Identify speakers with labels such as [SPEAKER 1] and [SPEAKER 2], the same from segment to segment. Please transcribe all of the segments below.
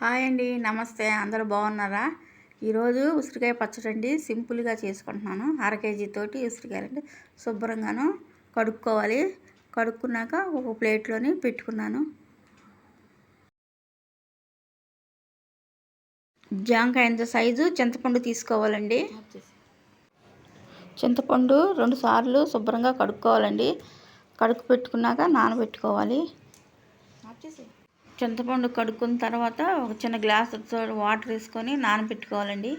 [SPEAKER 1] Hi అండి, నమస్తే. అందరూ బాగున్నారా? ఈరోజు ఉసిరికాయ పచ్చడి అండి సింపుల్గా చేసుకుంటున్నాను. అర కేజీ తోటి ఉసిరికాయలండి శుభ్రంగాను కడుక్కోవాలి. కడుక్కున్నాక ఒక ప్లేట్లోని పెట్టుకున్నాను. జాంకాయంత సైజు చింతపండు తీసుకోవాలండి. చింతపండు 2 సార్లు శుభ్రంగా కడుక్కోవాలండి. కడుక్కు పెట్టుకున్నాక నానబెట్టుకోవాలి. చింతపండు కడుక్కున్న తర్వాత ఒక చిన్న గ్లాసుతో వాటర్ వేసుకొని నానబెట్టుకోవాలండి.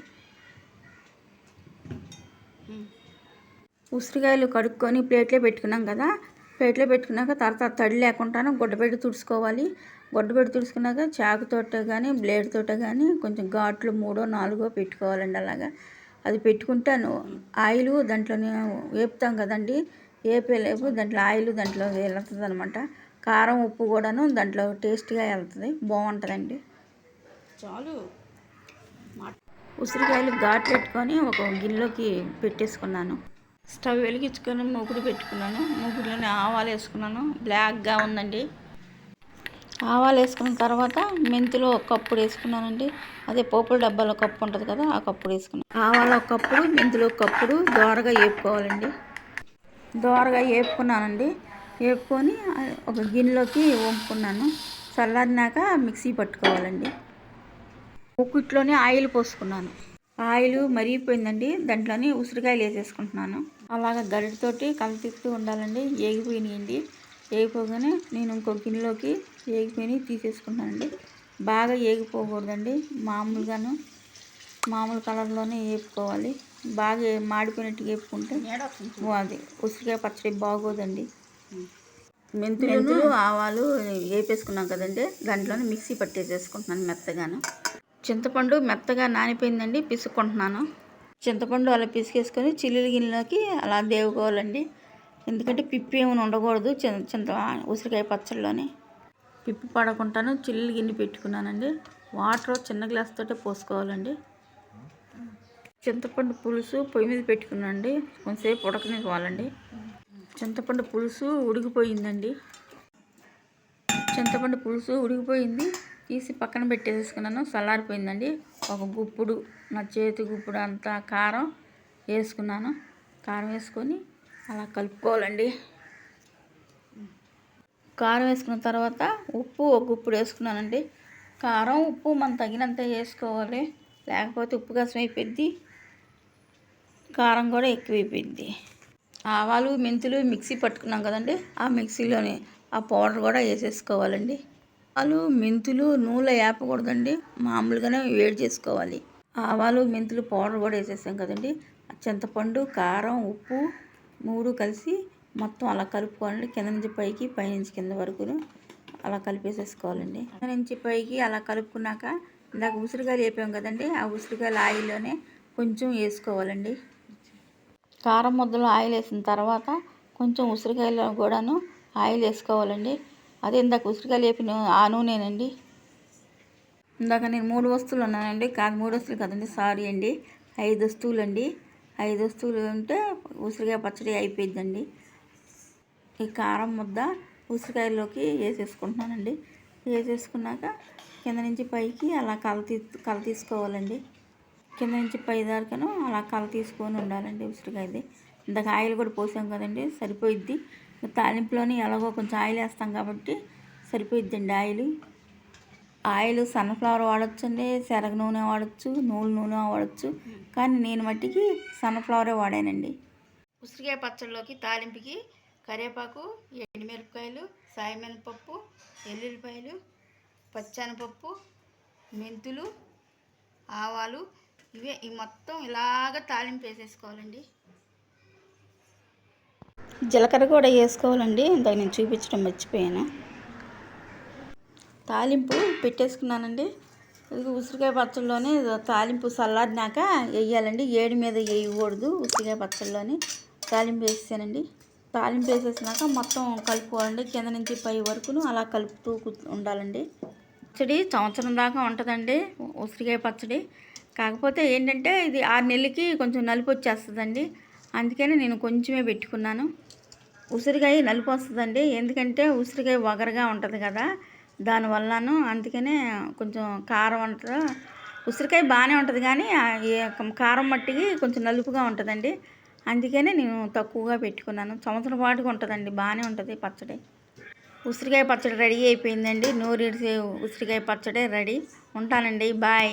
[SPEAKER 1] ఉసిరికాయలు కడుక్కొని ప్లేట్లో పెట్టుకున్నాం కదా, ప్లేట్లో పెట్టుకున్నాక తర్వాత తడి లేకుండా గుడ్డపెట్టి తుడుచుకోవాలి. గుడ్డపెట్టి తుడుచుకున్నాక చాకుతోట కానీ బ్లేడ్ తోట కానీ కొంచెం ఘాట్లు 3 4 పెట్టుకోవాలండి. అలాగా అది పెట్టుకుంటే ఆయిల్ దాంట్లోనే వేపుతాం కదండి. వేపేలేపు దాంట్లో ఆయిల్ దాంట్లో వెళ్తుంది అనమాట. కారం ఉప్పు కూడాను దాంట్లో టేస్ట్గా వెళ్తుంది, బాగుంటుందండి. చాలు. ఉసిరికాయలు ఘాటు పెట్టుకొని ఒక గిన్నెలోకి పెట్టేసుకున్నాను. స్టవ్ వెలిగించుకొని మూకుడు పెట్టుకున్నాను. మూకుడులోనే ఆవాలు వేసుకున్నాను. బ్లాక్గా ఉందండి. ఆవాలు వేసుకున్న తర్వాత మెంతులు ఒక కప్పుడు వేసుకున్నానండి. అదే పోపుల డబ్బాలో కప్పు ఉంటుంది కదా, ఆ కప్పుడు వేసుకున్నాను. ఆవాలు ఒక కప్పుడు, మెంతులు ఒక కప్పుడు దోరగా వేపుకోవాలండి. దోరగా వేపుకున్నానండి. వేపుకొని ఒక గిన్నెలోకి వంపుకున్నాను. చల్లారినాక మిక్సీ పట్టుకోవాలండి. ఉక్కుట్లోనే ఆయిల్ పోసుకున్నాను. ఆయిల్ మరిగిపోయిందండి. దాంట్లోని ఉసిరికాయలు వేసేసుకుంటున్నాను. అలాగ గరిటతోటి కలతిస్తూ ఉండాలండి. ఏగిపోయినాయండి. ఏగిపోగానే నేను ఇంకో గిన్నెలోకి ఏగిపోయి తీసేసుకున్నానండి. బాగా ఏగిపోకూడదండి, మామూలు కలర్లోనే వేపుకోవాలి. బాగా మాడిపోయినట్టు వేపుకుంటే అది ఉసిరికాయ పచ్చడి బాగోదండి. మెంతులు ఆవాలు వేపేసుకున్నాం కదండి, దాంట్లోనే మిక్సీ పట్టేసేసుకుంటున్నాను మెత్తగాను. చింతపండు మెత్తగా నానిపోయిందండి, పిసుక్కుంటున్నాను. చింతపండు అలా పిసికేసుకొని చిల్లుల గిన్నెలోకి అలా దేవుకోవాలండి. ఎందుకంటే పిప్పి ఏమైనా ఉండకూడదు ఉసిరికాయ పచ్చడిలోని. పిప్పి పడకుండాను చిల్లుల గిన్నె పెట్టుకున్నానండి. వాటర్ చిన్న గ్లాస్ తోటే పోసుకోవాలండి. చింతపండు పులుసు పొయ్యి మీద పెట్టుకున్నానండి. కొంచెంసేపు ఉడకనివ్వాలండి. చింతపండు పులుసు ఉడికిపోయిందండి. చింతపండు పులుసు ఉడికిపోయింది. తీసి పక్కన పెట్టేసుకున్నాను. చల్లారిపోయిందండి. ఒక గుప్పుడు, నా చేతి గుప్పుడు అంతా కారం వేసుకున్నాను. కారం వేసుకొని అలా కలుపుకోవాలండి. కారం వేసుకున్న తర్వాత ఉప్పు ఒక గుప్పుడు వేసుకున్నానండి. కారం ఉప్పు మనం తగినంత వేసుకోవాలి, లేకపోతే ఉప్పు కసం అయిపోద్ది, కారం కూడా ఎక్కువైపోయింది. ఆవాలు మెంతులు మిక్సీ పట్టుకున్నాం కదండి, ఆ మిక్సీలోని ఆ పౌడర్ కూడా వేసేసుకోవాలండి. ఆవాలు మెంతులు నూనెలో వేపకూడదండి, మామూలుగానే వేడి చేసుకోవాలి. ఆవాలు మెంతులు పౌడర్ కూడా వేసేసాం కదండి. చింతపండు కారం ఉప్పు 3 కలిసి మొత్తం అలా కలుపుకోవాలండి. కింద నుంచి పైకి, పైనుంచి కింద వరకు అలా కలిపేసేసుకోవాలండి. కింద నుంచి పైకి అలా కలుపుకున్నాక ఇందాక ఉసిరికాయలు వేపాం కదండి, ఆ ఉసిరికాయల ఆయిల్లోనే కొంచెం వేసుకోవాలండి. కారం ముద్దలో ఆయిల్ వేసిన తర్వాత కొంచెం ఉసిరికాయలో కూడాను ఆయిల్ వేసుకోవాలండి. అదే ఇందాక ఉసిరికాయలు వేపిన ఆ నూనెనండి. ఇందాక నేను 3 వస్తువులు ఉన్నానండి, కాదు 3 వస్తువులు కదండి, సారీ అండి, 5 వస్తువులు అండి. 5 వస్తువులు ఉంటే ఉసిరికాయ పచ్చడి అయిపోయిందండి. ఈ కారం ముద్ద ఉసిరికాయలోకి వేసేసుకుంటున్నానండి. వేసేసుకున్నాక కింద నుంచి పైకి అలా కల తీసుకోవాలండి. కింద నుంచి పై దాకాను అలా కల తీసుకొని ఉండాలండి ఉసిరికాయది. ఇందాక ఆయిల్ కూడా పోసాం కదండి, సరిపోయిద్ది. తాలింపులోని ఎలాగో కొంచెం ఆయిల్ వేస్తాం కాబట్టి సరిపోయిద్దండి. ఆయిల్ సన్ఫ్లవర్ వాడచ్చండి, శనగ నూనె వాడచ్చు, నూనె వాడచ్చు, కానీ నేను మట్టికి సన్ఫ్లవరే వాడానండి. ఉసిరికాయ పచ్చడిలోకి తాలింపుకి కరివేపాకు, ఎండుమిరపకాయలు, సాయమినపప్పు, ఎల్లుల్లిపాయలు, పచ్చెనపప్పు, మెంతులు, ఆవాలు, ఈ మొత్తం ఇలాగ తాలింపు వేసేసుకోవాలండి. జీలకర్ర కూడా వేసుకోవాలండి, ఇందాక నేను చూపించడం మర్చిపోయాను. తాలింపు పెట్టేసుకున్నానండి. ఉసిరికాయ పచ్చడిలోనే తాలింపు చల్లారినాక వేయాలండి, ఏడి మీద వేయకూడదు. ఉసిరికాయ పచ్చడిలోని తాలింపు వేసేసానండి. తాలింపు వేసేసినాక మొత్తం కలుపుకోవాలండి. కింద నుంచి పై వరకును అలా కలుపుతూ ఉండాలండి. పచ్చడి సంవత్సరం దాకా ఉంటుందండి ఉసిరికాయ పచ్చడి. కాకపోతే ఏంటంటే ఇది 6 నెలలకి కొంచెం నలుపు వచ్చేస్తుందండి. అందుకని నేను కొంచెమే పెట్టుకున్నాను. ఉసిరికాయ నలుపు వస్తుందండి, ఎందుకంటే ఉసిరికాయ వగరగా ఉంటుంది కదా, దానివల్లను అందుకనే కొంచెం కారం ఉంటుంది. ఉసిరికాయ బాగానే ఉంటుంది కానీ ఈ కారం మట్టికి కొంచెం నలుపుగా ఉంటుందండి. అందుకనే నేను తక్కువగా పెట్టుకున్నాను. సంవత్సరం పాటుగా ఉంటుందండి, బాగానే ఉంటుంది పచ్చడి. ఉసిరికాయ పచ్చడి రెడీ అయిపోయిందండి. నూరిడిసే ఉసిరికాయ పచ్చడి రెడీ. ఉంటానండి, బాయ్.